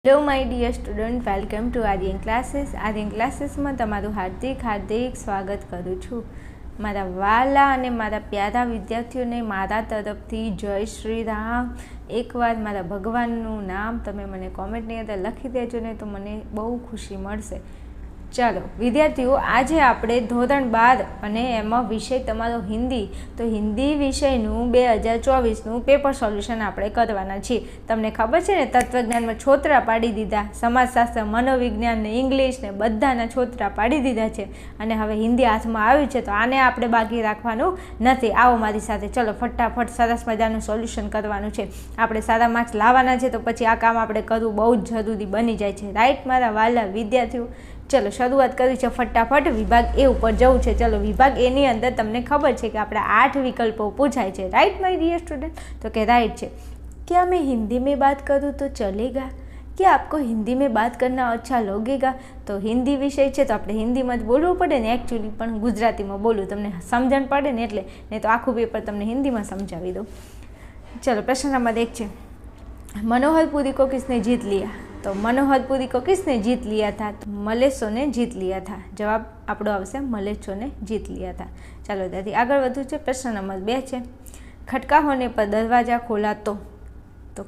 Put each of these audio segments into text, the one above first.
Hello my dear student, welcome to Aryan classes. Aryan ક્લાસીસમાં તમારું હાર્દિક સ્વાગત કરું છું. મારા વાલા અને મારા પ્યારા વિદ્યાર્થીઓને મારા તરફથી જય શ્રી રામ. એકવાર મારા ભગવાનનું નામ તમે મને કોમેન્ટની અંદર લખી દેજો ને તો મને બહુ ખુશી મળશે. ચાલો વિદ્યાર્થીઓ, આજે આપણે ધોરણ 12 અને એમાં વિષય તમારો હિન્દી. તો હિન્દી વિષયનું 2024નું પેપર સોલ્યુશન આપણે કરવાના છીએ. તમને ખબર છે ને, તત્વજ્ઞાનમાં છોતરા પાડી દીધા, સમાજશાસ્ત્ર, મનોવિજ્ઞાન ને ઇંગ્લિશ ને બધાના છોતરા પાડી દીધા છે અને હવે હિન્દી હાથમાં આવ્યું છે. તો આને આપણે બાકી રાખવાનું નથી. આવો મારી સાથે, ચલો ફટાફટ સરસ મજાનું સોલ્યુશન કરવાનું છે. આપણે સારા માર્ક્સ લાવવાના છે, તો પછી આ કામ આપણે કરવું બહુ જ જરૂરી બની જાય છે. રાઈટ મારા વાલા વિદ્યાર્થીઓ, ચલો શરૂઆત કરી છે. ફટાફટ વિભાગ એ ઉપર જવું છે. ચલો વિભાગ એની અંદર તમને ખબર છે કે આપણે 8 વિકલ્પો પૂછાય છે. Right my dear student? तो क्या राइट है? क्या मैं हिंदी में बात करूँ तो चलेगा? क्या आपको हिंदी में बात करना अच्छा लगेगा? तो हिंदी विषय છે તો આપણે હિન્દીમાં જ બોલવું પડે ને એકચ્યુઅલી, પણ ગુજરાતીમાં બોલવું તમને સમજણ પડે ને એટલે, નહીં તો આખું પેપર તમને હિન્દીમાં સમજાવી દઉં. ચલો પ્રશ્ન નંબર 1 છે, मनोहरपुरी को किसने जीत लिया? तो मनोहरपुरी को किसने जीत लिया था? तो मलेच्छों ने जीत लिया था. जवाब આપણો આવશે मलेच्छों ने जीत लिया था. ચાલો ત્યાંથી આગળ વધુ છે. પ્રશ્ન નંબર 2 છે, खटका होने पर दरवाज़ा खोला तो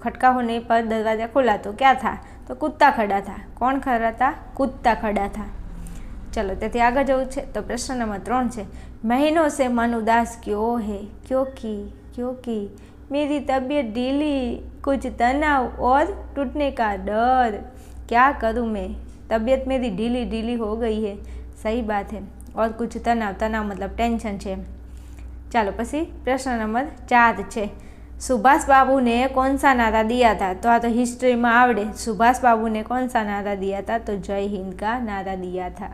खटका होने पर दरवाज़ा खोला तो क्या था? तो कुत्ता खड़ा था. कौन खड़ा था? कुत्ता खड़ा था. चलो ત્યાંથી આગળ જવું છે. તો પ્રશ્ન નંબર 3 છે, महीनों से मन उदास क्यों है? क्योंकि मेरी तबीयत ढीली, कुछ तनाव और टूटने का डर. क्या करूँ मैं? तबीयत मेरी ढीली हो गई है. सही बात है. और कुछ तनाव मतलब टेंशन છે. ચાલો પછી પ્રશ્ન નંબર 4 છે, सुभाष बाबू ने कौन सा नारा दिया था? तो आ तो हिस्ट्री में आवड़े. सुभाष बाबू ने कौन सा नारा दिया था? तो जय हिंद का नारा दिया था.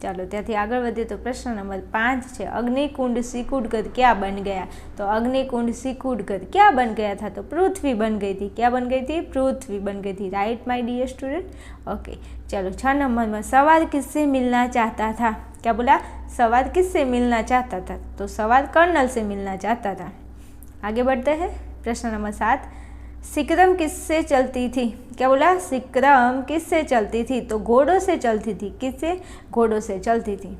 ચાલો ત્યાંથી આગળ વધીએ. તો પ્રશ્ન નંબર 5 છે, अग्निकुंड सिकुड़ कर क्या बन गया? तो अग्निकुंड सिकुड़ कर क्या बन गया था? तो पृथ्वी बन गई थी. क्या बन गई थी? पृथ्वी बन गई थी. Right my dear student? Okay. चलो 6 नंबर में, सवार किससे मिलना चाहता था? क्या बोला? सवार किससे मिलना चाहता था? तो सवार कर्नल से मिलना चाहता था. आगे बढ़ते हैं. प्रश्न नंबर 7, सिकरम किससे चलती थी? क्या बोला? सिकरम किससे चलती थी? तो घोड़ों से चलती थी. किससे? घोड़ों से चलती थी.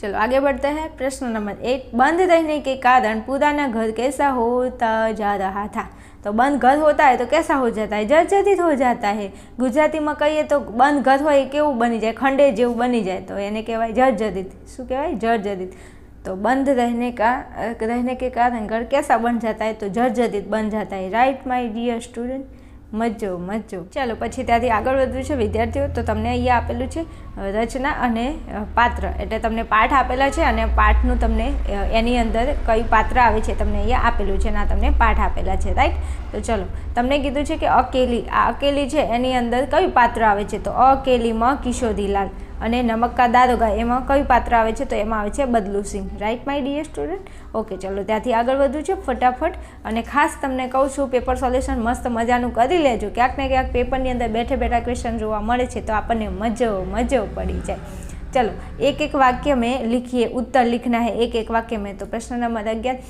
चलो आगे बढ़ते हैं. प्रश्न नंबर 8, बंद रहने के कारण पुराना घर कैसा होता जा रहा था? तो बंद घर होता है तो कैसा हो जाता है? जर्जरित हो जाता है. गुजराती में कहिए तो बंद घर हो केवुं बनी जाए, खंडे जेवुं बनी जाए, तो एने कहेवाय जर्जरित. शुं कहेवाय? जर्जरित. तो बंद रहने के कारण घर कैसा बन जाता है? तो जर्जरित बन जाता है. Right my dear student? मज्जो. ચાલો પછી ત્યાંથી આગળ વધવું છે વિદ્યાર્થીઓ. તો તમને અહીંયા આપેલું છે રચના અને પાત્ર, એટલે તમને પાઠ આપેલા છે અને પાઠનું તમને એની અંદર કયું પાત્ર આવે છે તમને અહીંયા આપેલું છે, ના તમને પાઠ આપેલા છે. રાઈટ? તો ચલો તમને કીધું છે કે અકેલી, આ અકેલી છે એની અંદર કયું પાત્ર આવે છે? તો અકેલીમાં કિશોરીલાલ. અને નમક કા દારોગા એમાં કયું પાત્ર આવે છે? તો એમાં આવે છે Badlu Singh. Right my dear student? Okay. ચલો ત્યાંથી આગળ વધવું છે ફટાફટ. અને ખાસ તમને કહું છું, પેપર સોલ્યુશન મસ્ત મજાનું કરી લેજો. ક્યાંક ને ક્યાંક પેપરની અંદર બેઠા ક્વેશ્ચન જોવા મળે છે તો આપણને મજો પડી જાય. चलो एक वाक्य में लिखिए, उत्तर लिखना है एक वाक्य में. तो प्रश्न नंबर 11,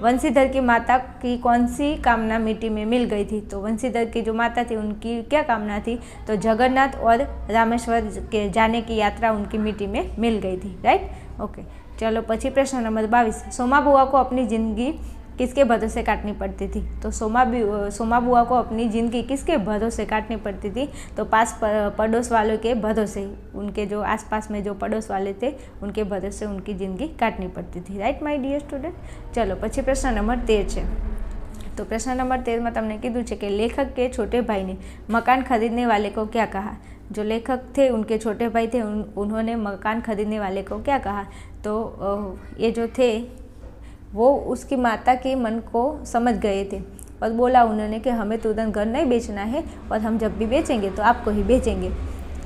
वंशीधर की माता की कौन सी कामना मिट्टी में मिल गई थी? तो वंशीधर की जो माता थी उनकी क्या कामना थी? तो जगन्नाथ और रामेश्वर के जाने की यात्रा उनकी मिट्टी में मिल गई थी. राइट? ओके. चलो पछी प्रश्न नंबर 22, सोमा बुआ को अपनी ज़िंदगी किसके भरोसे काटनी पड़ती थी? तो सोमा बुआ को अपनी ज़िंदगी किसके भरोसे काटनी पड़ती थी? तो पास पड़ोस वालों के भरोसे, उनके जो आसपास में जो पड़ोस वाले थे उनके भरोसे उनकी ज़िंदगी काटनी पड़ती थी. Right my dear student? चलो પછી પ્રશ્ન નંબર 13 છે. तो प्रश्न नंबर 13 में તમને કીધું છે કે लेखक के छोटे भाई ने मकान खरीदने वाले को क्या कहा? जो लेखक थे उनके छोटे भाई थे, उन्होंने मकान खरीदने वाले को क्या कहा? तो ये जो थे वो उसकी माता के मन को समझ गए थे और बोला उन्होंने कि हमें तुरंत घर नहीं बेचना है और हम जब भी बेचेंगे तो आपको ही बेचेंगे.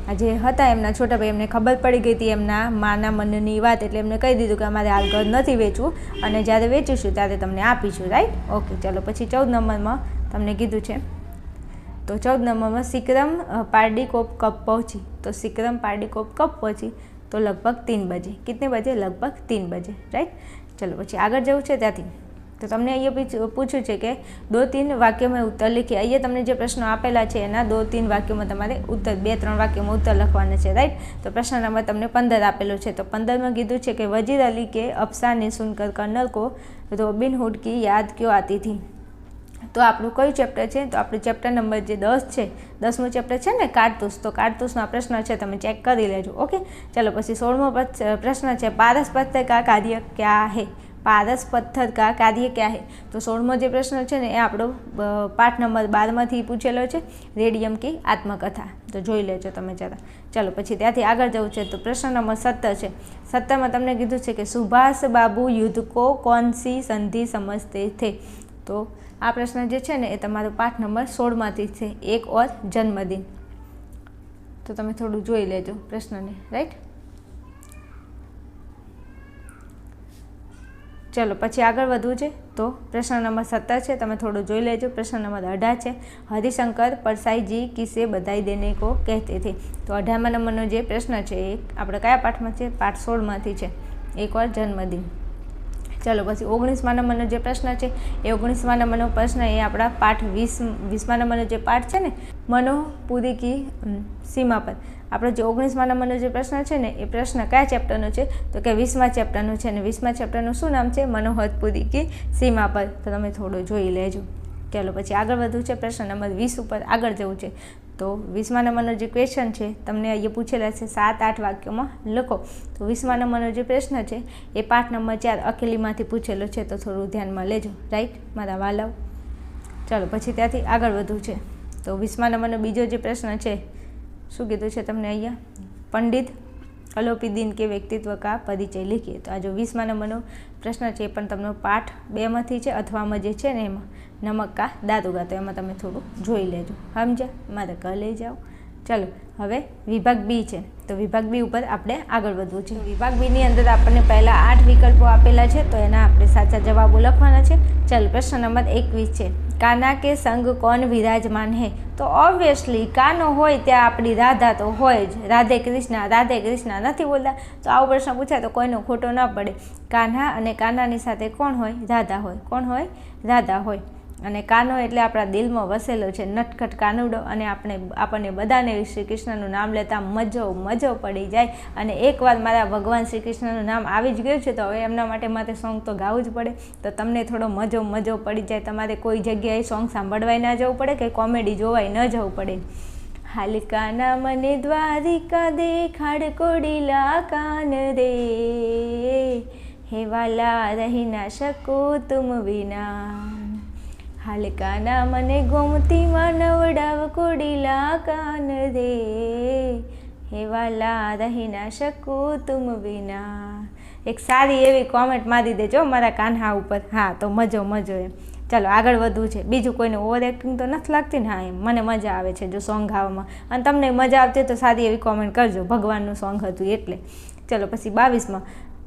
આજે હતા એમના છોટા ભાઈ, એમને ખબર પડી ગઈ હતી એમના માના મનની વાત, એટલે એમને કહી દીધું કે અમારે હાલ ઘર નથી વેચવું અને જ્યારે વેચીશું ત્યારે તમને આપીશું. રાઈટ? ઓકે. ચલો પછી 14 નંબરમાં તમને કીધું છે. તો 14 નંબરમાં સિકરમ पारडीकोप कब पहुँची? तो सिकरम पारडीकोप कब पहुँची? तो लगभग 3 बजे. कितने बजे? लगभग 3 बजे. राइट? चलो પછી આગળ જવું છે ત્યાંથી तो तमने अहींया पूछ्युं छे कि 2-3 वाक्यों में उत्तर लिखिए। अहींया तमने जे प्रश्नो आपेला छे एना 2-3 वाक्यों में तमारे उत्तर 2-3 वाक्यों में उत्तर लखवाना छे, राइट। तो प्रश्न नंबर तमने 15 आपेलो छे। तो 15 में कीधुं छे कि वजीर अली के अफसाने सुनकर कर्नल को रॉबिन हुड की याद क्यों आती थी। तो आपणुं कयुं चेप्टर है, तो आपणुं चेप्टर नंबर जे 10 है, 10मो चेप्टर है ने कारतूस। तो कारतूसनो प्रश्न है, तमे चेक करी लेजो। ओके, चलो पछी 16मो प्रश्न है, पारस पत्थर का कार्य क्या है। पारस पत्थर का कार्य क्या है। तो 16मो जो प्रश्न है ने आपणो पाठ नंबर 12 में पूछेलो है, रेडियम की आत्मकथा। तो जोई लेजो तमे जरा। चलो पछी त्याथी आगळ जवुं छे। तो प्रश्न नंबर 17 है। 17 में तमने कीधुं छे कि सुभाष बाबू युद्ध को कौन सी संधि समझते थे। तो आ प्रश्न जे छे ने ए तमारो पाठ नंबर 16 मांथी छे, एक और जन्मदिन। तो तमे थोड़ुं जोई लेजो प्रश्न ने, राइट। चलो पछी आगळ वधवुं छे। तो प्रश्न नंबर 17 है, तमे थोड़ो जोई लेजो। प्रश्न नंबर 18 है, हरिशंकर परसाई जी किसे बधाई देने को कहते थे। तो 18 नंबरनो जे प्रश्न है आपणे कया पाठ में छे, पाठ 16 मांथी छे, एक और जन्मदिन। चलो पछी 19 नंबरनो जे प्रश्न है, 19 नंबरनो प्रश्न है आपड़ा पाठ 20 नंबरनो जे पाठ है ने मनोपुरी की सीमा पर। आपणो जो 19 नंबरनो जे प्रश्न है ने ए प्रश्न क्या चेप्टरनो है, तो कि 20 चेप्टरनो है ने 20 चेप्टरनुं शुं नाम है, मनोहरपुरी की सीमा पर। तो तमे थोड़ो जोई लेजो। चलो पछी आगळ वधवुं छे। प्रश्न नंबर 20 पर आगळ जवुं छे। तो 20 नंबरनो जो क्वेश्चन है तमने अहीं पूछेला है 7-8 वाक्यों में लखो। तो 20 नंबरनो जो प्रश्न है ये पाठ नंबर 4 अकेली में पूछेलो है। तो थोड़ું ध्यान में लेजो, राइट मारा वालाओ। चलो पछी त्याथी आगळ वधवुं छे। तो 20 नंबरनो बीजो जो प्रश्न है शुं कीधुं छे तमने अहींया, पंडित अलोपीदीन के व्यक्तित्व का परिचय लिखिए। तो आ जो 20 नंबरनो प्रश्न है पण तमनो पाठ 2 मांथी छे, अथवा में जे छे ने एमां नमक का दारूगा। तो एमां तमे थोड़ुं जोई लेजो, समझ्या मारे घर लई जाओ। चलो हवे विभाग बी है। तो विभाग बी पर आपणे आगळ वधवुं छे। विभाग बी नी अंदर आपणे पहला 8 विकल्पो आपेला छे, तो एना आपणे साचा जवाबो लखवाना छे। चलो प्रश्न नंबर 21 है, कान्हा के संग कौन विराजमान है। तो ऑब्वियसली कानो होय त्यां आपणी राधा तो होय ज, राधे कृष्ण नथी बोलता। तो आवो प्रश्न पूछाय तो कोईनो खोटो न पड़े। कान्हा अने कान्हानी साथे कोण होय, राधा होय। कोण होय, राधा होय। अने कान्हो एटले आपणा दिलमां वसेलो छे, नटखट कानुडो। अने आपणे बधाने श्री कृष्णनुं नाम लेता मजो पड़ी जाय। अने एकवार मारा भगवान श्री कृष्णनुं नाम आवी ज गयुं छे तो हवे एमना माटे माटे सॉन्ग तो गावुं ज पड़े। तो तमने थोड़ो मजो पड़ी जाय, तमारे कोई जग्याए सॉन्ग सांभळवाय न जवुं पड़े के कॉमेडी जोवाय न जवुं पड़े। हाल काना मने द्वारिका देखाड़ कोडिला कान रे, हे वाला रही ना शकूं तुम विना। हाल काना मने गोमती मां नवडाव कोडिला कान रे, हे वाला रही ना शकूं तुम विना। एक सारी एवी कॉमेंट मारी देजो मारा कान्हा उपर। हाँ तो मजो एम। चलो आगळ वधवुं छे। बीजुं कोईने ओवर एक्टिंग तो नथी लागती ने। हाँ एम मने मजा आवे छे जो सॉन्ग गावामां, अने तमने मजा आवती तो सारी एवी कॉमेंट करजो, भगवाननुं सॉन्ग हतुं एटले। चलो पछी 22 में,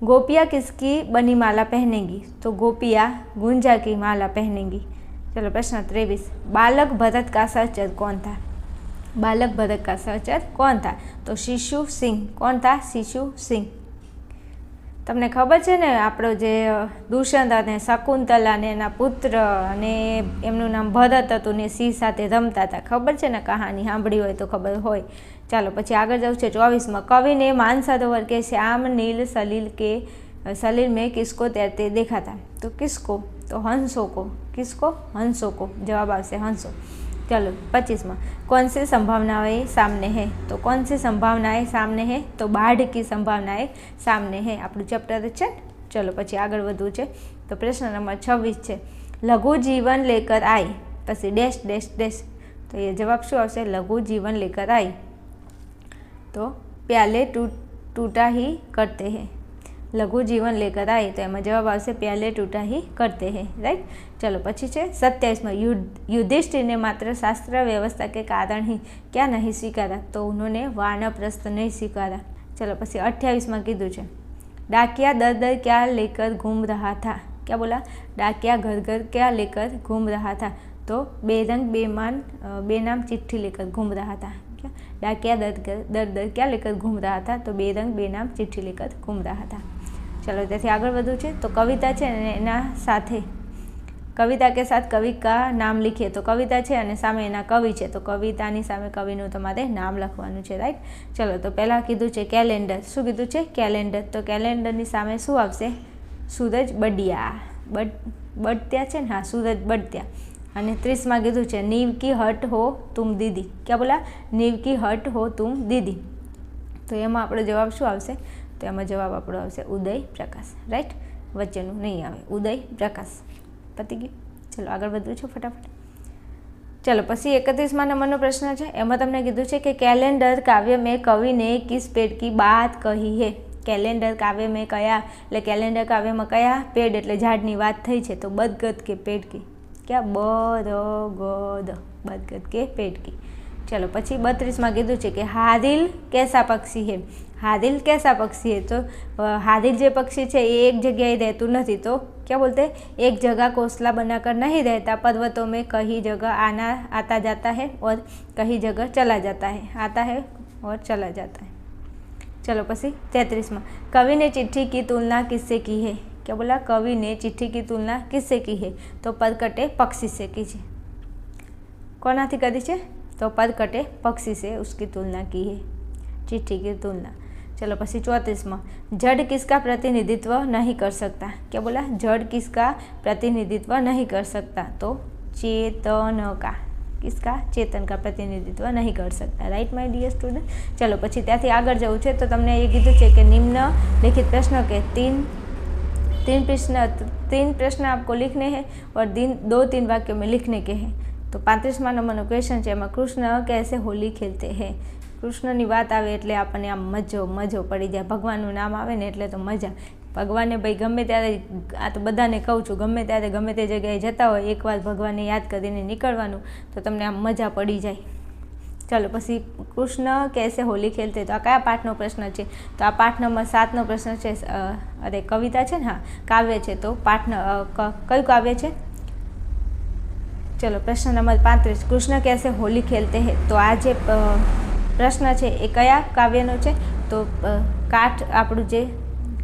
गोपिया किसकी बनी माला पहनेगी। तो गोपिया गुंजा की माला पहनेगी। चलो प्रश्न 23, बालक भरत का सहचर कौन था। बालक भरत का सहचर कौन था। तो शिशु सिंह। कौन था, शिशु सिंह। तमने खबर है ने आपणो जे दुष्यंत अने शकुंतला ने एना पुत्र अने एमनुं नाम भरत हतुं ने सिंह साथे रमता था। खबर है ने, कहानी सांभळी होय तो खबर होय। चलो पछी आगळ जवुं छे। 24 में, कवि ने मानसरोवर के श्याम नील सलील में किसको तैरते देखा था। तो किसको, तो हंसों को। किसको, हंसों को। जवाब आवशे हंसों। चलो 25 में, कौन सी संभावनाएं सामने है। तो कौन सी संभावनाएं सामने है, तो बाढ़ की संभावनाएं सामने है। आपणुं चेप्टर है। चलो पछी आगळ वधवुं छे। तो प्रश्न नंबर 26 है, लघु जीवन लेकर आई पछी डैश डैश डैश। तो ये जवाब शुं आवशे, लघु जीवन लेकर आई। तो प्याले टूटा ही करते हैं। लघु जीवन लेकर आए तो एमां जवाब आवशे प्याले टूटा ही करते हैं, राइट। चलो पछी छे 27 में, युधिष्ठिर ने मात्र शास्त्र व्यवस्था के कारण ही क्या नहीं स्वीकारा। तो उन्होंने वानप्रस्थ नहीं स्वीकारा। चलो पछी 28 में कीधुं छे, डाकिया दर दर क्या लेकर घूम रहा था। क्या बोला, डाकिया घर घर क्या लेकर घूम रहा था। तो बेरंग बेनाम चिट्ठी लेकर घूम रहा था। क्या, डाकिया दर दर क्या लेकर घूम रहा था। तो बेरंग बेनाम चिट्ठी लेकर घूम रहा था। चलो त्याथी आगळ वधवुं छे। तो कविता छे एना साथे कविता के साथ कवि का नाम लिखिए तो कविता है અને સામે એના કવિ છે તો કવિતાની સામે કવિનું તમારે નામ લખવાનું છે, રાઈટ। ચલો તો પહેલાં કીધું છે કેલેન્ડર, શું કીધું છે કેલેન્ડર, તો કેલેન્ડરની સામે શું આવશે सूरज बढ़िया, बढ़त्या है हाँ सूरज बढ़त्या। અને 30 कीधु है नींव की हट हो तुम दीदी, क्या बोला नींव की हट हो तुम दीदी, तो एमां आपणो जवाब शुं आवशे, तो एमां जवाब आपणो आवशे उदय प्रकाश, राइट, वच्चेनुं नहीं आवे उदय प्रकाश, पती गयुं। चलो आगळ वधवुं छे फटाफट। चलो पछी 31 नंबरनो प्रश्न है, एमां तमने कीधुं छे कि कैलेंडर काव्य में कवि ने किस पेड़ की बात कही है। कैलेंडर काव्य में कया एटले कैलेंडर काव्य में कया पेड़ एटले झाड़नी वात थई छे, तो बदगद के पेड़ की, क्या बरगद, बदगद के पेड़ की। चलो पछी 32 कीधुं छे कि हादिल कैसा पक्षी है। हादिल कैसा पक्षी है, तो हादिल जे पक्षी है एक जगह रहतुं नहीं, तो क्या बोलते हैं एक जगह घोंसला बनाकर नहीं रहता, पर्वतों में कहीं जगह आना आता जाता है और कहीं जगह चला जाता है, आता है और चला जाता है। चलो पछी 33 कवि ने चिट्ठी की तुलना किससे की है। क्या बोला कवि ने चिट्ठी की तुलना किससे की है, तो परकटे पक्षी से की है। कोनाथी करी है, तो परकटे पक्षी से उसकी तुलना की है, चिट्ठी की तुलना। चलो पछी 34 जड़ किसका प्रतिनिधित्व नहीं कर सकता। क्या बोला जड़ किसका प्रतिनिधित्व नहीं कर सकता, तो चेतन का, किसका चेतन का प्रतिनिधित्व नहीं कर सकता, राइट माय डियर स्टूडेंट। चलो पछी त्याथी आगळ जवुं छे, तो तमने ए कीधुं छे कि निम्नलिखित प्रश्न के तीन प्रश्न आपको लिखने हैं और 2-3 वाक्यों में लिखने के हैं। तो 35 नंबरनो क्वेश्चन है, कृष्ण कैसे होली खेलते हैं। कृष्णनी बात आवे एटले आपने आम मजो पड़ी जाए, भगवाननुं नाम आवे ने एटले तो मजा। भगवान भाई गमे त्यारे आ तो बधाने कहूँ छूँ, गमे त्यारे गमे ते जगह जता हो एक बार भगवान ने याद करीने निकळवानुं, तो तमने आम मजा पड़ी जाए। चलो पछी कृष्ण कैसे होली खेलते, तो आ कया पाठनो प्रश्न है, तो आ पाठ नंबर 7 नो प्रश्न है। अरे कविता है हाँ काव्य है, तो पाठ क्यु काव्य है। चलो प्रश्न नंबर 35 कृष्ण कैसे होली खेलते हैं, तो आज प्रश्न है ए कया काव्यनो है, तो काठ आपणुं जे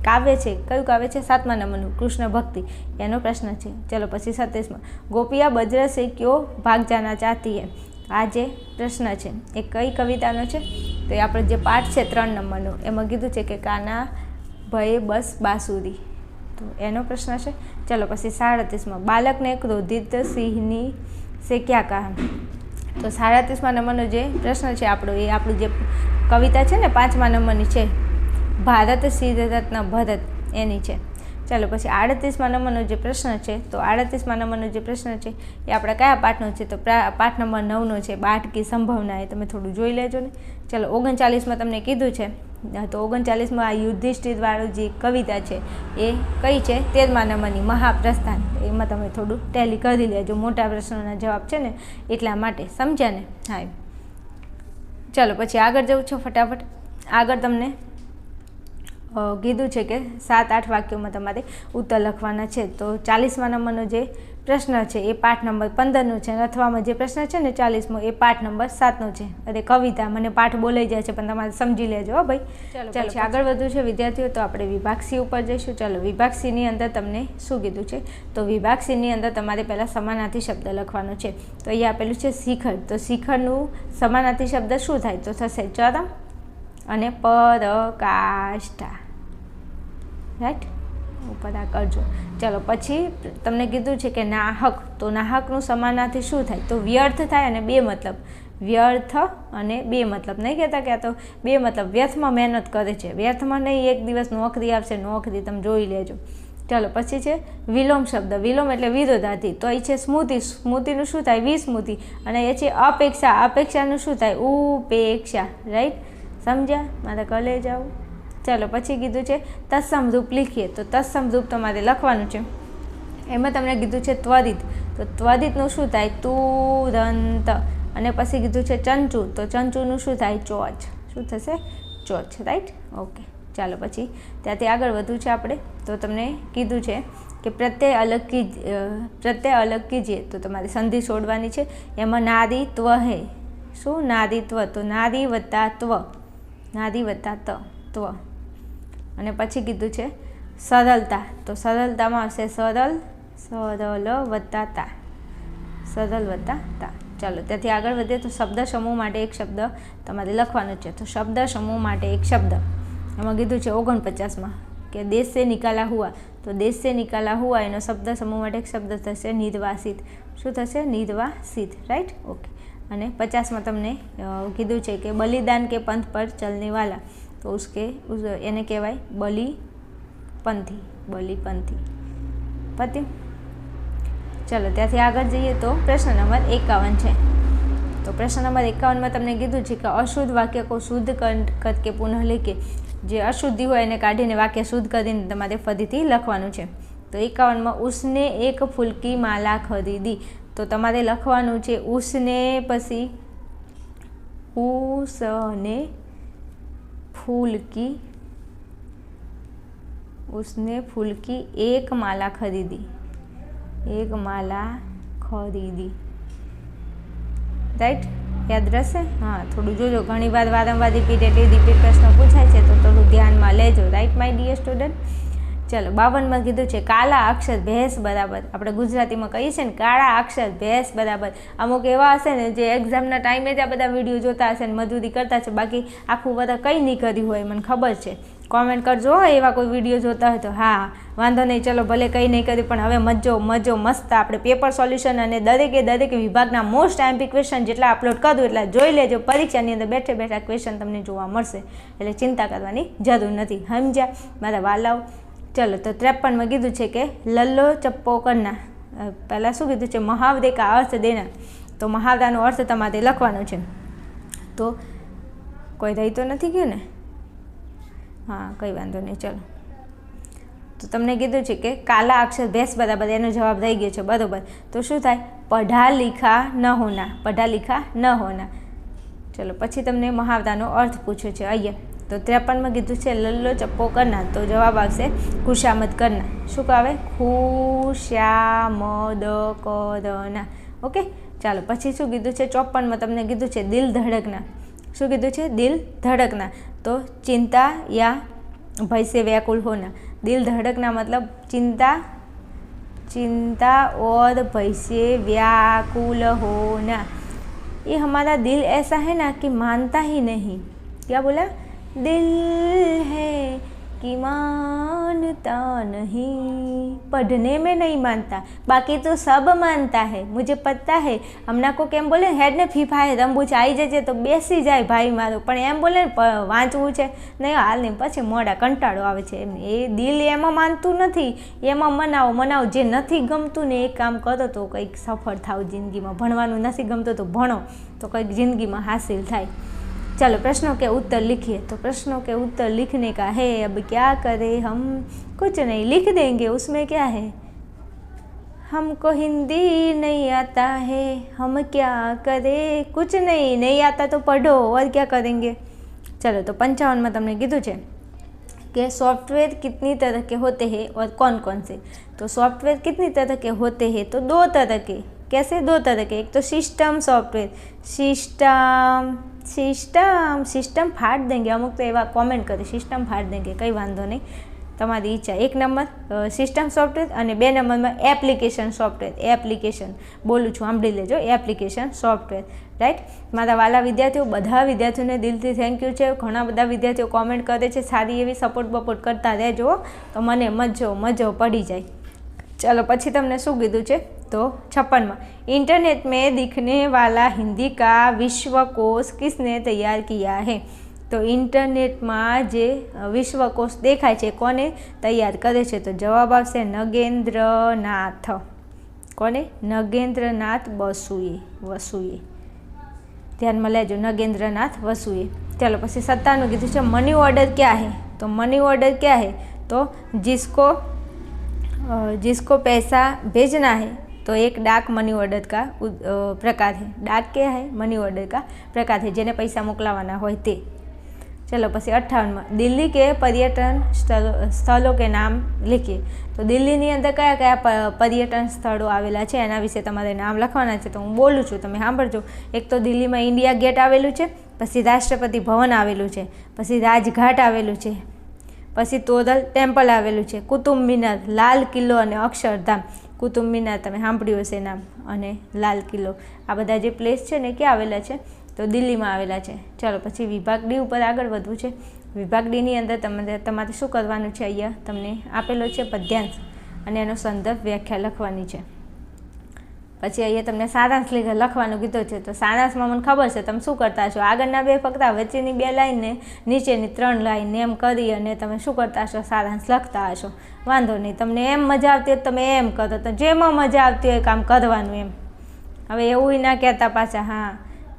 काव्य है क्यु काव्य है 7 नंबरनुं कृष्ण भक्ति एनो प्रश्न है। चलो पछी 27 गोपिया बज्र से क्यों भाग जाना चाहती है, आज प्रश्न है ए कई कवितानो है, तो ये आपणे जे पाठ है 3 नंबरनो एमां कीधुं छे कि काना भये बस बांसुरी, तो एनो प्रश्न है। चलो पछी 37 बालक ने क्रोधित सिंहनी से क्या कहा, तो 37 नंबरनो जे प्रश्न है आपणो ए आपणी जे कविता है ने 5 नंबरनी है, भारत सिंह रत्न भरत एनी है। चलो पछी 38 नंबरनो जे प्रश्न है, तो 38 नंबरनो जे प्रश्न है ये आपणे कया पाठनो है, तो पाठ नंबर 9 नो है, बाढ़ की संभावना है, तमे थोड़ुं जोई लेजो ने। चलो 39 तमने कीधुं छे, तो 39 आ युधिष्ठिर वाळुं जे कविता है ए कई है 13 नंबरनी महाप्रस्थान, एमां तमे थोड़ुं टेली करी लेजो, मोटा प्रश्नोना जवाब है ने एटला माटे, समझ्या ने। हाँ चलो पछी आगळ जवुं छे फटाफट। आगळ तमने कीधुं छे कि 7-8 वाक्यों में तमारे उत्तर लखवाना है। तो 40 नंबरनो जे प्रश्न है ये पाठ नंबर 15 नो है, अथवा में जे प्रश्न है ने 40 में ए पाठ नंबर 7 नो है। अरे कविता मैंने पाठ बोलाई जाए पण तमारे समझी लेजो भाई। चलो आगळ वधवुं छे विद्यार्थीओ, तो आपणे विभाग सी उपर जईशुं। चलो विभाग सी नी अंदर तमने शुं कीधुं छे, तो विभाग सी नी अंदर तमारे पहेला समानार्थी शब्द लखवानो छे। तो अहींया आपेलुं छे शिखर, तो शिखरनुं समानार्थी शब्द शुं थाय, तो थशे चरम अने पराकाष्ठा, राइट ऊपर आ करजो। चलो पछी तमने कीधुं छे कि नाहक, तो नाहकनुं समानार्थी शुं थाय, तो व्यर्थ थाय अने बे मतलब, व्यर्थ अने बे मतलब नहीं कहेता कि आ तो बे मतलब व्यर्थमां मेहनत करे छे, व्यर्थमां नहीं एक दिवस नौकरी आवशे, नौकरी तमे जोई लेजो। चलो पछी छे विलोम शब्द, विलोम एटले विरोधार्थी, तो ए छे स्मृति, स्मृतिनुं शुं थाय विस्मृति, अने ए छे अपेक्षा, अपेक्षानुं शुं थाय उपेक्षा, राइट समझ्या मारे कले जाओ। चलो पछी कीधुं छे तत्सम रूप लिखीए, तो तत्सम रूप तमारे लखवानुं छे। एमां तमने कीधुं छे त्वरित, तो त्वरितनुं शुं थाय तुरंत, अने पछी कीधुं छे चंचू, तो चंचूनुं शुं थाय चोच, शुं थशे चोच, राइट ओके। चलो पछी त्याथी आगळ वधवुं छे आपणे, तो तमने कीधुं छे कि प्रत्यय अलग कीजिए, तो तमारे संधि छोड़वानी छे। एमां नारीत्व है, शुं नारीत्व, तो नारी वत्ता त्व, नारी वत्ता त्व, अने पछी कीधुं छे सरलता, तो सरलतामां आवशे सरल સરલ વત્તા તા, સરલ વત્તા તા. ચાલો ત્યાંથી આગળ વધીએ તો શબ્દ સમૂહ માટે એક શબ્દ તમારે લખવાનો છે. તો શબ્દ સમૂહ માટે એક શબ્દ એમાં કીધું છે 49માં કે દેશ સે નિકાલા હુઆ. તો દેશ સે નિકાલા હુઆ એનો શબ્દ સમૂહ માટે એક શબ્દ થશે નિર્વાસિત. શું થશે? નિર્વાસિત. Right, okay. અને 50માં તમને કીધું છે કે બલિદાન કે પંથ પર ચલને વાલા. તો એને કહેવાય બલિપંથી. બલિપંથી. પત્યું? ચલો ત્યાંથી આગળ જઈએ તો પ્રશ્ન નંબર 51 છે. તો પ્રશ્ન નંબર 51માં તમને કીધું છે કે અશુદ્ધ વાક્ય કો શુદ્ધ કરકે પુનઃ लिखे. જે અશુદ્ધિ હોય એને કાઢીને વાક્ય શુદ્ધ કરીને તમારે ફરીથી લખવાનું છે. તો 51માં ઉસને એક ફૂલકી માલા ખરીદી. તો તમારે લખવાનું છે ઉસને, પછી ઉસને ફૂલકી, उसने फूल की एक माला खरीदी. एक माला खरीदी. રાઈટ, યાદ રહેશે? હા, થોડું જોજો. ઘણી વાર વારંવાર રિપીટ પ્રશ્ન પૂછાય છે તો થોડું ધ્યાનમાં લેજો. Right my dear student. ચલો 52માં કીધું છે કાળા અક્ષર ભેંસ બરાબર. આપણે ગુજરાતીમાં કહીએ છીએ ને કાળા અક્ષર ભેંસ બરાબર. અમુક એવા હશે ને જે એક્ઝામના ટાઈમે જ આ બધા વિડીયો જોતા હશે ને મજૂરી કરતા છે, બાકી આખું બધા કંઈ નહીં કર્યું હોય, મને ખબર છે. કોમેન્ટ કરજો એવા કોઈ વિડીયો જોતા હોય તો. હા, વાંધો નહીં, ચલો ભલે કંઈ નહીં કર્યું પણ હવે મજો મસ્ત આપણે પેપર સોલ્યુશન અને દરેક વિભાગના મોસ્ટ આઈએમપી ક્વેશ્ચન જેટલા અપલોડ કરું એટલા જોઈ લેજો. પરીક્ષાની અંદર બેઠા ક્વેશ્ચન તમને જોવા મળશે, એટલે ચિંતા કરવાની જરૂર નથી. સમજ્યા મારા વાલાઓ? ચલો તો 53માં કીધું છે કે લલ્લો ચપ્પો કરના. પહેલાં શું કીધું છે? મહાવરે કા અર્થ દેના. તો મહાવરાનો અર્થ તમારે લખવાનો છે. તો કોઈ રહી તો નથી ગયું ને? હા, કંઈ વાંધો નહીં. ચલો તો તમને કીધું છે કે કાલા અક્ષર ભેંસ બરાબર, એનો જવાબ રહી ગયો છે. બરાબર. તો શું થાય? પઢા લીખા ન હોના. પઢા લીખા ન હોના. ચલો પછી તમને મહાવરાનો અર્થ પૂછ્યો છે અહીંયા. તો 53માં કીધું છે લલ્લો ચપ્પો કરના. તો જવાબ આવશે ખુશામદ કરના. શું આવે? ખુશામદ કરના. ઓકે, ચાલો પછી શું કીધું છે? 54માં તમને કીધું છે દિલ ધડકના. શું કીધું છે? દિલ ધડકના. તો ચિંતા યા ભય से व्याकुल होना. दिल धड़कना मतलब चिंता और भय से व्याकुल होना. ये हमारा दिल ऐसा है ना कि मानता ही नहीं. क्या बोला? दिल है कि मानता नहीं. पढ़ने में नहीं मानता, बाकी तो सब मानता है. मुझे पता है. હમણાં કોઈક એમ બોલે હેડ ને ફી ફાય રમવું છે, આવી જજે તો બેસી જાય ભાઈ મારો. પણ એમ બોલે ને વાંચવું છે નહીં, હાલ નહીં, પછી મોડા કંટાળો આવે છે. એ દિલ એમાં માનતું નથી, એમાં મનાવો. જે નથી ગમતું ને એ કામ કરો તો કંઈક સફળ થાવ જિંદગીમાં. ભણવાનું નથી ગમતું તો ભણો તો કંઈક જિંદગીમાં હાસિલ થાય. चलो प्रश्नों के उत्तर लिखिए. तो प्रश्नों के उत्तर लिखने का है. अब क्या करें हम? कुछ नहीं, लिख देंगे. उसमें क्या है? हमको हिंदी नहीं आता है, हम क्या करें? कुछ नहीं आता तो पढ़ो, और क्या करेंगे. चलो तो 55में तुमने कीधुं छे कि सॉफ्टवेयर कितनी तरह के होते हैं और कौन कौन से. तो सॉफ्टवेयर कितनी तरह के होते हैं? तो 2 तरह के. कैसे 2 तरह के? एक तो सिस्टम सॉफ्टवेयर. सिस्टम फाड़ देंगे. अमुक तो एवं कॉमेंट करे सिस्टम फाड़ देंगे, कई वांधो नहीं, તમારી ઈચ્છા. 1 નંબર સિસ્ટમ સોફ્ટવેર અને 2 નંબરમાં એપ્લિકેશન સોફ્ટવેર. એપ્લિકેશન બોલું છું, સાંભળી લેજો. Application software. રાઈટ મારા વાલા વિદ્યાર્થીઓ, બધા વિદ્યાર્થીઓને દિલથી થેન્ક યુ છે. ઘણા બધા વિદ્યાર્થીઓ કોમેન્ટ કરે છે, સારી એવી સપોર્ટ કરતા રહેજો તો મને મજો પડી જાય. चलो પછી તમને શું કીધું છે? तो 56માં इंटरनेट में दिखने वाला हिंदी का विश्वकोश किसने तैयार किया है. तो इंटरनेटમાં જે વિશ્વકોશ દેખાય છે કોને તૈયાર કરે છે? તો જવાબ આવશે નગેન્દ્રનાથ. કોને? નગેન્દ્રનાથ વસુએ. ધ્યાનમાં લેજો, નગેન્દ્રનાથ વસુએ. चलो પછી 57 કીધું છે मनी ऑर्डर क्या है. तो मनी ऑर्डर क्या है? तो जिसको पैसा भेजना है तो एक डाक मनी ऑर्डर का प्रकार है. डाक क्या है? मनी ऑर्डर का प्रकार है, जेने पैसा मोकलावाना होय ते. चलो પછી 58માં दिल्ली के पर्यटन स्थलों के नाम लिखिए. तो દિલ્હીની અંદર કયા કયા પર્યટન સ્થળો આવેલા છે એના વિશે તમારે નામ લખવાના છે. તો હું બોલું છું, તમે સાંભળજો. એક તો દિલ્હીમાં ઇન્ડિયા ગેટ આવેલું છે, પછી રાષ્ટ્રપતિ ભવન આવેલું છે, પછી રાજઘાટ આવેલું છે, પછી તોરલ ટેમ્પલ આવેલું છે, કુતુબ મિનાર, લાલ કિલ્લો અને અક્ષરધામ. કુતુબ મિનાર તમે સાંભળ્યું હશે નામ, અને લાલ કિલ્લો, આ બધા જે પ્લેસ છે ને ક્યાં આવેલા છે? તો દિલ્હીમાં આવેલા છે. ચલો પછી વિભાગ ડી ઉપર આગળ વધવું છે. વિભાગ ડીની અંદર તમારે શું કરવાનું છે? અહીંયા તમને આપેલો છે પદ્યાંશ અને એનો સંદર્ભ વ્યાખ્યા લખવાની છે. પછી અહીંયા તમને સારાંશ લખવાનું કીધું છે. તો સારાંશમાં મને ખબર છે તમે શું કરતા હશો, આગળના 2 ફકરા, વચ્ચેની 2 લાઈનને નીચેની 3 લાઈન એમ કરી અને તમે શું કરતા હશો? સારાંશ લખતા હશો. વાંધો નહીં, તમને એમ મજા આવતી હોય તમે એમ કરો, તો જેમાં મજા આવતી હોય કામ કરવાનું એમ. હવે એવું ના કહેતા પાછા. હા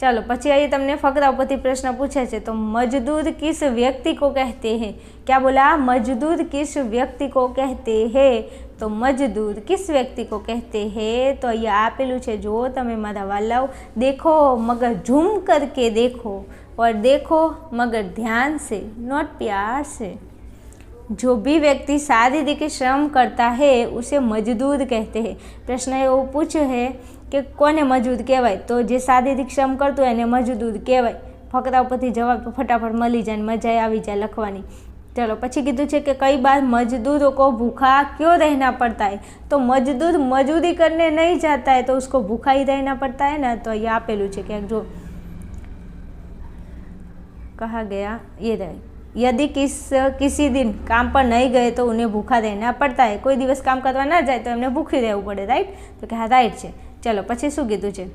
चलो પછી અહીં તમને ફકરા ઉપરથી પ્રશ્ન પૂછે છે. તો મજદૂર કિસ વ્યક્તિ को कहते हैं? क्या बोला? मजदूर किस व्यक्ति को कहते हैं? तो मजदूर किस व्यक्ति को कहते हैं? तो ये आपेलू है, जो तमे मारा वालाओ देखो मगर झूम करके देखो, और देखो मगर ध्यान से, नॉट प्यार से। जो भी व्यक्ति शारीरिक श्रम करता है उसे मजदूर कहते हैं। प्रश्न एवं पूछो है कि कोने मजदूर कहवाय? तो जे शारीरिक श्रम करतो एने मजदूर कहवाय। फकरा परथी जवाब फटाफट मळी जाय, मजा आवी जाय लखवानी। चलो पछी कीधुं छे कि कई बार मजदूरों को भूखा क्यों रहना पड़ता है? तो मजदूर मजूरी करने नहीं जाता है तो उसको भूखा ही रहना पड़ता है ना। तो ये आपेलू छे कि जो कहा गया ये रहे, यदि किसी दिन काम पर नहीं गए तो उन्हें भूखा रहना पड़ता है। कोई दिवस काम करवा ना जाए तो एमने भूखी रहવું પડે, राइट? तो क्या राइट है। चलो पछी शुं कीधुं छे?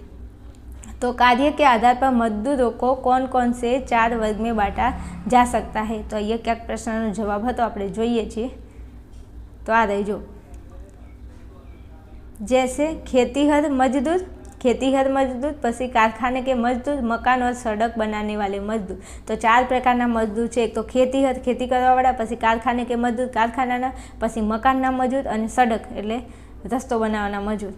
तो कार्य के आधार पर मजदूरों को कौन कौन से 4 वर्ग में बांटा जा सकता है? तो ये क्या प्रश्नનો જવાબ હતો આપણે જોઈએ છીએ। तो आ रही जो जैसे खेतीहर मजदूर, पसी कारखाने के मजदूर, मकान और सड़क बनाने वाले मजदूर। तो 4 प्रकारना मजदूर है। एक तो खेतीहर खेती करवावाळा, पसी कारखाने के मजदूर कारखानाना, पसी मकानना मजदूर अने सड़क एटले रस्तो बनाववाना मजदूर।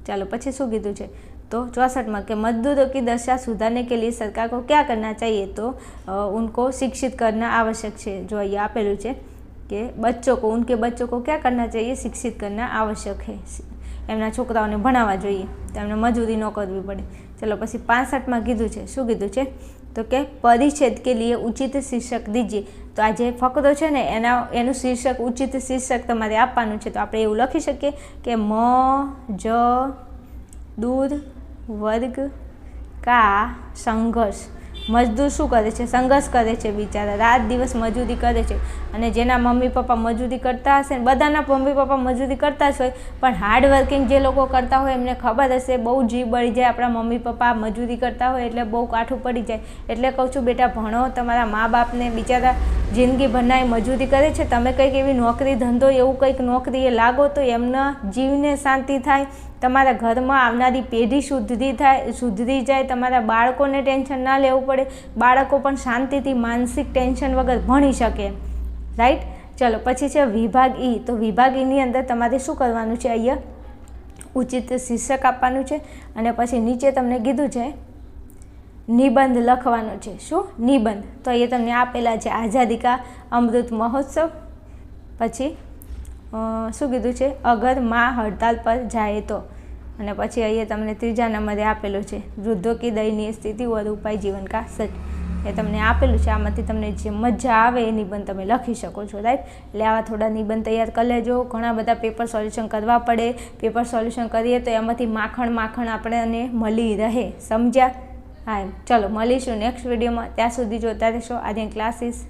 चलो पछी शुं कीधुं छे? तो 64 में कि मजदूरों की दशा सुधारने के लिए सरकार को क्या करना चाहिए? तो उनको शिक्षित करना आवश्यक है। जो ये आपेलू है कि उनके बच्चों को क्या करना चाहिए? शिक्षित करना आवश्यक है। एमना छोकराओने भणाववा जोईए, तो एमने मजूरी न करवी पड़े। चलो पछी 65 में कीधुं छे, शुं कीधुं छे? तो कि परिच्छेद के लिए उचित शीर्षक दीजिए। तो आज फकरो है ने एनु शीर्षक, उचित शीर्षक तमारे आपवानुं छे। तो आपणे एवुं लखी शकीए कि मजदूर वर्ग का संघर्ष। मजदूर शू करे छे? संघर्ष करे छे, बिचारा रात दिवस मजूरी करे छे। अने जेना मम्मी पप्पा मजूरी करता हशे, बधाना मम्मी पप्पा मजूरी करता ज होय, पण हार्ड वर्किंग जे लोको करता होय एमने खबर हशे बहु जीव बळी जाय आपणा मम्मी पप्पा मजूरी करता होय एटले बहु काठुं पड़ी जाय। एटले कहूं छुं बेटा भणो, तमारा मा बापने बिचारा जिंदगी भरना मजूरी करे छे, तमे कंईक एवी नौकरी धंधो एवुं कंईक नौकरीए लागो तो एमना जीवने शांति थाय, तमारा घरमां आवनारी पेढ़ी सुधरी जाए, तमारा बाळकोने टेन्शन ना लेवुं पड़े, बाळको पण शांतिथी मानसिक टेन्शन वगर भणी शके, राइट? चलो पछी छे विभाग ई। तो विभाग ई नी अंदर तमारे शुं करवानुं छे? अहींया उचित शीर्षक आपवानुं छे अने पछी नीचे तमने कीधुं छे निबंध लखवानो छे। शुं? निबंध। तो अहींया तमने आपेला छे आज़ादी का अमृत महोत्सव, पछी शुं कीधुं छे? अगर माँ हड़ताल पर जाए तो, अने पछी अहींया तमने 3जा नंबरे आपेलुं छे वृद्धों की दयनीय स्थिति और उपाय जीवन का सच। ए तमने आपेलुं छे, आमांथी तमने जे मजा आवे ए निबंध तमे लखी शको छो, राइट? એટલે આવા થોડા નિબંધ તૈયાર કરી લેજો। ઘણા બધા પેપર સોલ્યુશન કરવા પડે, પેપર સોલ્યુશન કરીએ તો એમાંથી માખણ આપણને મળી રહે, સમજ્યા? હા, ચલો મળીશું નેક્સ્ટ વિડીયોમાં। ત્યાં સુધી જોતા રહેશો આર્યન ક્લાસીસ।